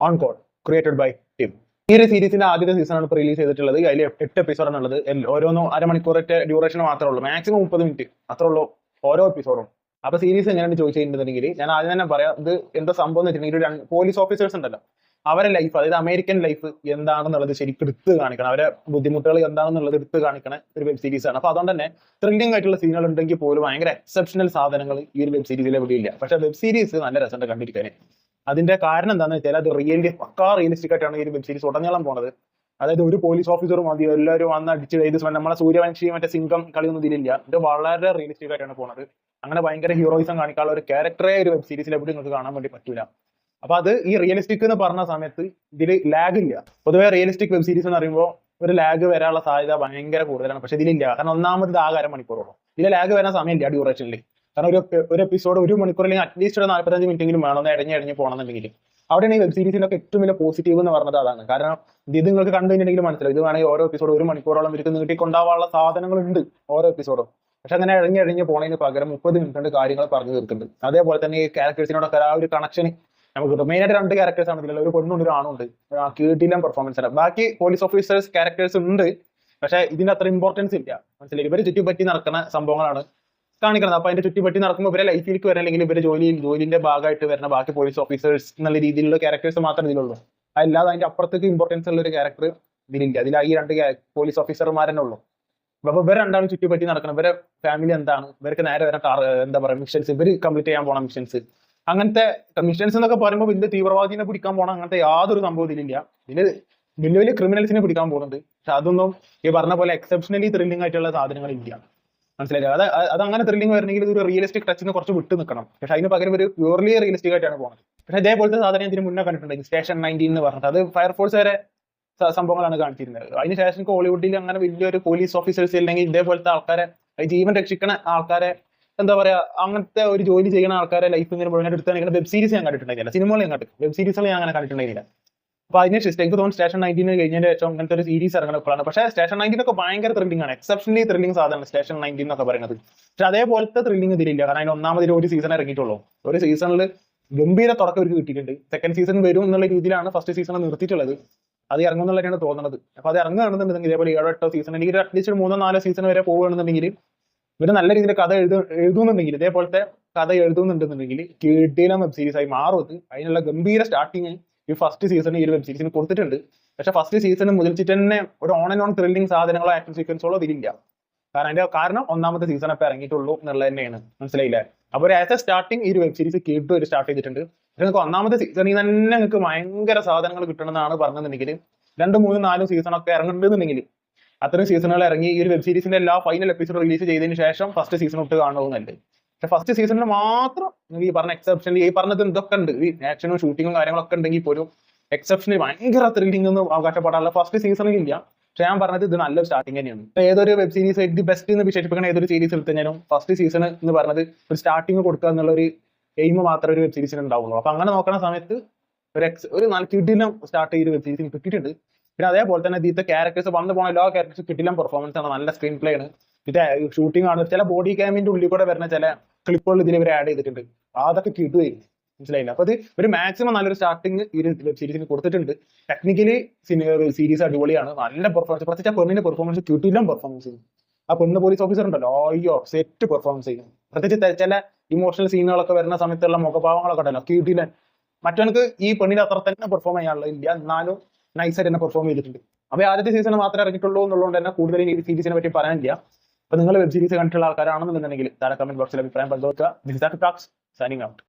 ഓൺകോഡ് created by Tim. ഈ ഒരു സീരീസിന്റെ ആദ്യത്തെ സീസണാണ് ഇപ്പോൾ റിലീസ് ചെയ്തിട്ടുള്ളത്. അതിൽ 8 എപ്പിസോഡാണ് ഉള്ളത്. ഓരോന്നും അരമണിക്കൂറത്തെ ഡ്യൂറേഷൻ മാത്രമേ ഉള്ളൂ, മാക്സിമം 30 മിനിറ്റ് അത്രേ ഉള്ളൂ ഓരോ എപ്പിസോഡും. അപ്പൊ സീരീസ് എങ്ങനെയാണ് ചോദിച്ചിട്ടുണ്ടെങ്കിൽ ഞാൻ ആദ്യം തന്നെ പറയാം, ഇത് എന്താ സംഭവം എന്ന് വെച്ചിട്ടുണ്ടെങ്കിൽ പോലീസ് ഓഫീസേഴ്സ് ഉണ്ടല്ലോ, അവരെ ലൈഫ്, അതായത് അമേരിക്കൻ ലൈഫ് എന്താണെന്നുള്ളത് ശരിക്കും എടുത്ത് കാണിക്കണം, അവരെ ബുദ്ധിമുട്ടുകൾ എന്താണെന്നുള്ളത് എടുത്ത് കാണിക്കണ ഒരു വെബ് സീരീസ് ആണ്. അപ്പൊ അതുകൊണ്ട് തന്നെ ത്രില്ലിംഗ് ആയിട്ടുള്ള സീനുകൾ ഉണ്ടെങ്കിൽ പോലും ഭയങ്കര എക്സെപ്ഷണൽ സാധനങ്ങൾ ഈ ഒരു വെബ് സീരീസിൽ എവിടെയില്ല. പക്ഷെ വെബ് സീരീസ് നല്ല രസമുണ്ട് കണ്ടിരിക്കാൻ. അതിന്റെ കാരണം എന്താണെന്ന് വെച്ചാൽ അത് പക്കാ റിയലിസ്റ്റിക് ആയിട്ടാണ് ഈ ഒരു വെബ് സീരീസ് ഉടനീളം പോണത്. അതായത് ഒരു പോലീസ് ഓഫീസറും മതി എല്ലാവരും വന്ന് അടിച്ച് ചെയ്ത് നമ്മളെ സൂര്യവംശി മറ്റേ സിംഗം കളിയൊന്നും ഇതിലില്ല. ഇത് വളരെ റിയലിസ്റ്റിക് ആയിട്ടാണ് പോണത്. അങ്ങനെ ഭയങ്കര ഹീറോയിസം കാണിക്കാനുള്ള ഒരു ക്യാരക്ടറെ ഒരു വെബ് സീരീസിൽ എവിടെ നിങ്ങൾക്ക് കാണാൻ വേണ്ടി പറ്റൂല. അപ്പൊ അത് ഈ റിയലിസ്റ്റിക് എന്ന് പറഞ്ഞ സമയത്ത് ഇതിൽ ലാഗ് ഇല്ല. പൊതുവെ റിയലിസ്റ്റിക് വെബ് സീരീസ് എന്ന് പറയുമ്പോൾ ഒരു ലാഗ് വരാനുള്ള സാധ്യത ഭയങ്കര കൂടുതലാണ്. പക്ഷെ ഇതിലില്ല. കാരണം ഒന്നാമത് ആകെ അരമണിക്കൂറോളം ഇതിൽ ലാഗ് വരാൻ സമയമില്ല ഡ്യൂറേഷനിൽ. കാരണം ഒരു എപ്പിസോഡ് ഒരു മണിക്കൂർ അല്ലെങ്കിൽ അറ്റ്ലീസ്റ്റ് ഒരു 45 മിനിറ്റെങ്കിലും വേണം ഇടഞ്ഞ് പോകണമെന്നുണ്ടെങ്കിൽ. അവിടെയാണ് ഈ വെബ് സീരീസിലൊക്കെ ഏറ്റവും വലിയ പോസിറ്റീവ് എന്ന് പറഞ്ഞത് അതാണ്. കാരണം ഇത് നിങ്ങൾക്ക് കണ്ടു കഴിഞ്ഞിട്ടുണ്ടെങ്കിൽ മനസ്സിലാവും, ഇത് വേണമെങ്കിൽ ഓരോ എപ്പിസോഡ് ഒരു മണിക്കൂറോളം ഇവർക്ക് നീട്ടിക്കൊണ്ടാവാനുള്ള സാധനങ്ങളുണ്ട് ഓരോ എപ്പിസോഡും. പക്ഷെ അങ്ങനെ ഇഴഞ്ഞ് പോണതിന് പകരം 30 മിനിറ്റ് കൊണ്ട് കാര്യങ്ങൾ പറഞ്ഞു തീർക്കുന്നുണ്ട്. അതേപോലെ തന്നെ ഈ ക്യാരക്ടേഴ്സിനോടൊക്കെ ആ ഒരു കണക്ഷൻ നമുക്ക് മെയിനായിട്ട് 2 ക്യാരക്ടേഴ്സ് ആണ് ഇതിലുള്ള, ഒരു പെണ്ണുണ്ട് ഒരു ആണുണ്ട്. കീട്ടിലും പെർഫോമൻസ് ആണ്. ബാക്കി പോലീസ് ഓഫീസേഴ്സ് ക്യാരക്ടേഴ്സ് ഉണ്ട്, പക്ഷെ ഇതിന്റെ അത്ര ഇമ്പോർട്ടൻസ് ഇല്ല. മനസ്സിലായി, ഇവര് ചുറ്റിപ്പറ്റി നടക്കുന്ന സംഭവങ്ങളാണ് കാണിക്കുന്നത്. അപ്പൊ അതിന്റെ ചുറ്റിപ്പറ്റി നടക്കുമ്പോൾ ഇവരെ ലൈഫിലേക്ക് വരാൻ, അല്ലെങ്കിൽ ഇവരെ ജോലിന്റെ ഭാഗമായിട്ട് വരുന്ന ബാക്കി പോലീസ് ഓഫീസേഴ്സ് എന്നുള്ള രീതിയിലുള്ള ക്യാരക്ടേഴ്സ് മാത്രമേ ഇതിലുള്ളൂ. അല്ലാതെ അതിന്റെ അപ്പുറത്തേക്ക് ഇമ്പോർട്ടൻസ് ഉള്ള ഒരു ക്യാരക്ടർ ഇതിലില്ല. അതിൽ ഈ 2 പോലീസ് ഓഫീസർമാരെന്നെ ഉള്ളൂ. അപ്പൊ ഇവർ രണ്ടാളും ചുറ്റിപ്പറ്റി നടക്കണം. ഇവരെ ഫാമിലി എന്താണ്, ഇവർക്ക് നേരെ വരാൻ എന്താ പറയുക മിഷൻസ്, ഇവർ കംപ്ലീറ്റ് ചെയ്യാൻ പോണ മിഷൻസ്, അങ്ങനത്തെ മിഷൻസ് എന്നൊക്കെ പറയുമ്പോൾ വലിയ തീവ്രവാദിനെ പിടിക്കാൻ പോകണം അങ്ങനത്തെ യാതൊരു സംഭവം ഇതിലില്ല. ഇതില് വലിയ വലിയ ക്രിമിനൽസിനെ പിടിക്കാൻ പോകുന്നുണ്ട്. പക്ഷെ അതൊന്നും ഈ പറഞ്ഞ പോലെ എക്സെപ്ഷണലി ത്രില്ലിംഗ് ആയിട്ടുള്ള സാധനങ്ങൾ ഇല്ല. മനസ്സിലായില്ല. അത് അങ്ങനെ ത്രില്ലിംഗ് വരണമെങ്കിൽ ഒരു റിയലിസ്റ്റിക് ടച്ചിന് കുറച്ച് വിട്ട് നിൽക്കണം. പക്ഷെ അതിന് പകരം ഒരു പ്യൂർലി റിയലിസ്റ്റിക് ആയിട്ടാണ് പോകുന്നത്. പക്ഷെ ഇതേപോലത്തെ സാധനം ഇതിന് മുന്നേ കണ്ടിട്ടുണ്ടെങ്കിൽ സ്റ്റേഷൻ 19 എന്ന് പറഞ്ഞിട്ട്, അത് ഫയർഫോഴ്സ് വരെ സംഭവങ്ങളാണ് കാണിച്ചിരുന്നത്. അതിനുശേഷം ഹോളിവുഡിൽ അങ്ങനെ വലിയൊരു പോലീസ് ഓഫീസേഴ്സ് അല്ലെങ്കിൽ ഇതേപോലത്തെ ആൾക്കാരെ, ജീവൻ രക്ഷിക്കുന്ന ആൾക്കാരെ, എന്താ പറയാ, അങ്ങനത്തെ ഒരു ജോലി ചെയ്യുന്ന ആൾക്കാരെ ലൈഫ് ഇങ്ങനെ മുഴുവൻ എടുത്താൽ വെബ് സീരീസ് ഞാൻ കണ്ടിട്ടുണ്ടായില്ല, സിനിമകൾ ഞാൻ കണ്ടിട്ട് വെബ് സീരീസുകൾ ഞാൻ അങ്ങനെ കണ്ടിട്ടുണ്ടായില്ല. അപ്പൊ അതിന് എനിക്ക് തോന്നുന്നു സ്റ്റേഷൻ 19 കഴിഞ്ഞതിന് ശേഷം അങ്ങനത്തെ ഒരു സീരീസ് ഇറങ്ങുന്നപ്പോഴാണ്. പക്ഷേ സ്റ്റേഷൻ 19 ഒക്കെ ഭയങ്കര ത്രില്ലിംഗ് ആണ്, എക്സെപ്ഷനലി ത്രില്ലിംഗ് സാധനമാണ് സ്റ്റേഷൻ 19 എന്നൊക്കെ പറയുന്നത്. പക്ഷെ അതേപോലത്തെ ത്രില്ലിംഗ് ഇതിലില്ല. കാരണം അതിന് ഒന്നാമതിൽ ഒരു സീസൺ ഇറങ്ങിയിട്ടുള്ളൂ. ഒരു സീസണിൽ ഗംഭീര തുടക്കം അവർക്ക് കിട്ടിയിട്ടുണ്ട്. സെക്കൻഡ് സീസൺ വരും എന്നുള്ള രീതിയിലാണ് ഫസ്റ്റ് സീസൺ നിർത്തിയിട്ടുള്ളത്. അത് ഇറങ്ങുന്നുള്ളതാണ് തോന്നുന്നത്. അപ്പൊ അത് ഇറങ്ങുകയാണെന്നുണ്ടെങ്കിൽ ഇതേപോലെ 7-8 സീസൺ അല്ലെങ്കിൽ അറ്റ്ലീസ്റ്റ് 3-4 സീസൺ വരെ പോകുകയാണെന്നുണ്ടെങ്കിൽ ഇവര് നല്ല രീതിയിൽ കഥ എഴുതുന്നുണ്ടെങ്കിൽ, ഇതേപോലത്തെ കഥ എഴുതുന്നുണ്ടെന്നുണ്ടെങ്കിൽ കിടിലം വെബ് സീരീസ് ആയി മാറും. അതിനുള്ള ഗംഭീര സ്റ്റാർട്ടിങ് ഈ ഫസ്റ്റ് സീസൺ ഈ ഒരു വെബ് സീരീസിന് കൊടുത്തിട്ടുണ്ട്. പക്ഷെ ഫസ്റ്റ് സീസൺ മുതൽച്ചിട്ട് തന്നെ ഒരു ഓൺ ആൻഡ് ഓൺ ത്രില്ലിംഗ് സാധനങ്ങളോ ആക്ഷൻ സീക്വൻസുകളോ ഇതിലില്ല. കാരണം ഒന്നാമത്തെ സീസൺ ഇപ്പൊ ഇറങ്ങിയിട്ടുള്ളൂ എന്നുള്ളത് തന്നെയാണ്. മനസ്സിലായില്ലേ? അപ്പൊ ഒരു ആസ് എ സ്റ്റാർട്ടിങ് ഈ ഒരു വെബ് സീരീസ് കേട്ടു ഒരു സ്റ്റാർട്ട് ചെയ്തിട്ടുണ്ട്. പക്ഷെ നിങ്ങൾക്ക് ഒന്നാമത്തെ സീസണിൽ തന്നെ നിങ്ങൾക്ക് ഭയങ്കര സാധനങ്ങൾ കിട്ടണമെന്നാണ് പറഞ്ഞിട്ടുണ്ടെങ്കിൽ 2, 3, 4 സീസൺ ഒക്കെ ഇറങ്ങുന്നുണ്ടെന്നുണ്ടെങ്കിൽ അത്രയും സീസണുകൾ ഇറങ്ങി ഈ ഒരു വെബ് സീരീസിന്റെ എല്ലാ ഫൈനൽ എപ്പിസോഡ് റിലീസ് ചെയ്തതിന് ശേഷം ഫസ്റ്റ് സീസൺ ഇട്ട് കാണുന്നതല്ലേ. പക്ഷെ ഫസ്റ്റ് സീസണിൽ മാത്രം ഈ പറഞ്ഞ എക്സെപ്ഷൻ, ഈ പറഞ്ഞത് ഇതൊക്കെ ഉണ്ട്, ഈ ആക്ഷനും ഷൂട്ടിങ്ങും കാര്യങ്ങളൊക്കെ ഉണ്ടെങ്കിൽ പോലും എക്സെപ്ഷനിൽ ഭയങ്കര ത്രില്ലിംഗ് ഒന്നും അവകാശപ്പെടാനുള്ള ഫസ്റ്റ് സീസണിൽ ഇല്ല. പക്ഷെ ഞാൻ പറഞ്ഞത് ഇത് നല്ലൊരു സ്റ്റാർട്ടിംഗ് തന്നെയാണ്. ഏതൊരു വെബ് സീരീസ് ദി ബെസ്റ്റ് എന്ന് വിശേഷിപ്പിക്കുന്ന ഏതൊരു സീരീസ് എടുത്തു കഴിഞ്ഞാലും ഫസ്റ്റ് സീസൺ എന്ന് പറഞ്ഞത് ഒരു സ്റ്റാർട്ടിങ് കൊടുക്കുക എന്നുള്ള ഒരു എയിം മാത്രമേ ഒരു വെബ് സീരീസിന് ഉണ്ടാവുള്ളൂ. അപ്പൊ അങ്ങനെ നോക്കുന്ന സമയത്ത് ഒരു നല്ല കിടിലം സ്റ്റാർട്ട് ചെയ്ത് വെബ് സീരീസിന് കിട്ടിയിട്ടുണ്ട്. പിന്നെ അതേപോലെ തന്നെ ഇതിന്റെ ക്യാരക്ടേഴ്സ് വന്നു പോണ എല്ലാ ക്യാരക്ടേഴ്സും കിട്ടില്ല പെർഫോമൻസ് ആണ്, നല്ല സ്ക്രീൻ പ്ലേ ആണ്, ഇത് ഷൂട്ടിംഗ് ആണ്, ചില ബോഡി ക്യാമിന്റെ ഉള്ളിൽ കൂടെ വരുന്ന ചില ക്ലിപ്പുകൾ ഇതിൽ ഇവർ ആഡ് ചെയ്തിട്ടുണ്ട്. അതൊക്കെ കിട്ടുകയും മനസ്സിലായില്ല. അപ്പൊ ഇത് ഒരു മാക്സിമം നല്ലൊരു സ്റ്റാർട്ടിങ് ഈ ഒരു വെബ് സീരീസിന് കൊടുത്തിട്ടുണ്ട്. ടെക്നിക്കലി സീരീസ് അടിപൊളിയാണ്, നല്ല പെർഫോമൻസ്, പ്രത്യേകിച്ച് ആ പെണ്ണിന്റെ പെർഫോമൻസ് കിട്ടില്ല പെർഫോമൻസ് ചെയ്യും. ആ പെണ്ണ് പോലീസ് ഓഫീസർ ഉണ്ടല്ലോ, അയ്യോ സെറ്റ് പെർഫോമൻസ് ചെയ്യും. പ്രത്യേകിച്ച് ചില ഇമോഷണൽ സീനുകളൊക്കെ വരുന്ന സമയത്തുള്ള മുഖഭാവങ്ങളൊക്കെ ഉണ്ടല്ലോ കിട്ടില്ല. മറ്റവർക്ക് ഈ പെണ്ണിന്റെ അത്ര തന്നെ പെർഫോം ചെയ്യാനുള്ള ഇല്ല, എന്നാലും നൈസായിട്ട് തന്നെ പെർഫോം ചെയ്തിട്ടുണ്ട്. അപ്പൊ ആദ്യത്തെ സീസൺ മാത്രമേ ഇറങ്ങിയിട്ടുള്ളൂ എന്നുള്ളതുകൊണ്ട് തന്നെ കൂടുതൽ ഈ സീരീസിനെ പറ്റി പറയാനില്ല. അപ്പൊ നിങ്ങൾ വെബ് സീരീസ് കണ്ടിട്ടുള്ള ആൾക്കാരാണെന്നുണ്ടെങ്കിൽ താഴെ കമന്റ് ബോക്സിൽ അഭിപ്രായം പങ്കുവെക്കുക. This is signing out.